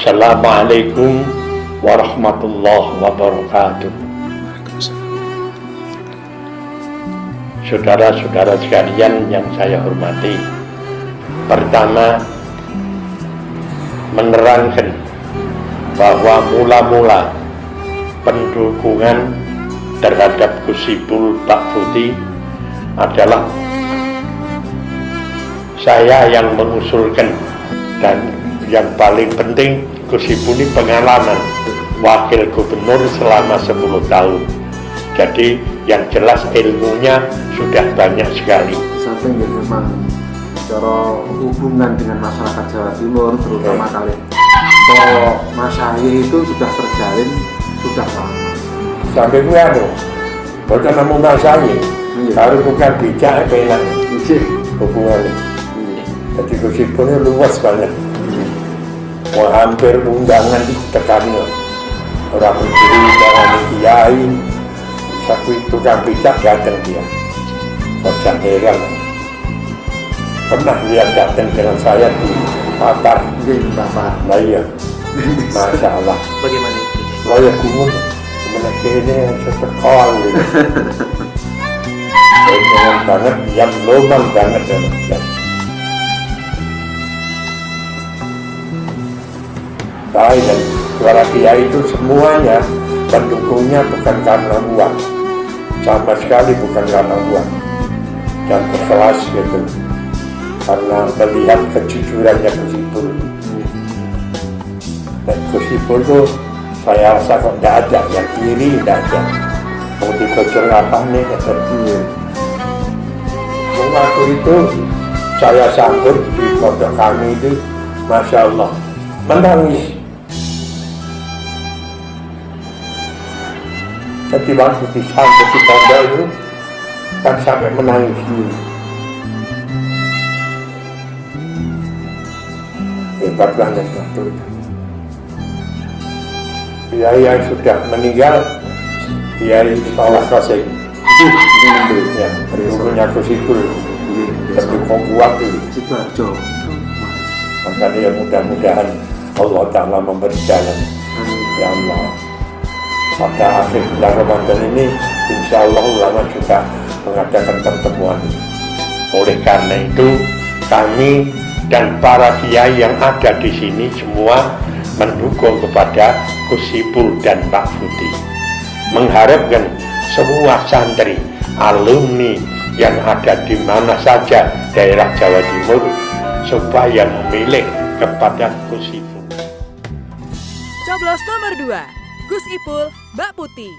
Assalamualaikum warahmatullahi wabarakatuh. Saudara-saudara sekalian yang saya hormati, pertama menerangkan bahwa mula-mula pendukungan terhadap Gus Ipul Pak Putih adalah saya yang mengusulkan, dan yang paling penting Gus Ipul ini pengalaman wakil gubernur selama 10 tahun. Jadi yang jelas ilmunya sudah banyak sekali. Sampai memang cara hubungan dengan masyarakat Jawa Timur, terutama kali Mas Ahy itu sudah terjalin sudah lama. Sampai gue bukan namun Mas Ahy, harus bukan bijak enak hubungannya. Jadi Gus Ipul luas banget. Mau hampir undangan ditekannya. Orang berdiri dengan kiai, satu tukang bijak datang dia. Saya heran. Pernah dia datang dengan saya di Bapak. Nah iya, Masya Allah. Bagaimana itu? Saya bingung, mereka ini setekol gitu. Dengan banget, yang lomang banget dan saya dan suara kiai itu semuanya pendukungnya bukan karena uang, sama sekali bukan karena uang, dan ikhlas gitu, karena melihat kejujurannya Gus Ipul. Dan Gus Ipul itu saya rasa kok tidak ada yang kiri, tidak ada mau dikocor apa nih waktu itu saya sambut di pondok kami itu, Masya Allah, menangis. Jadi waktu disambut di pondok itu kan sampai menangis dulu. Hebat banget waktu itu. Kiai yang sudah meninggal, Kiai Saleh Qasim, ya, gurunya Gus Ipul, tapi kuat itu. Sidoarjo. Makanya ya mudah-mudahan Allah Ta'ala memberi jalan. Ya Allah, pada akhir bulan Ramadan ini insya Allah ulama juga mengadakan pertemuan. Oleh karena itu kami dan para kiai yang ada di sini semua mendukung kepada Gus Ipul dan Pak Putih, mengharapkan semua santri, alumni yang ada di mana saja daerah Jawa Timur supaya memilih kepada Gus Ipul. Coblos nomor 2, Gus Ipul, Mbak Putih.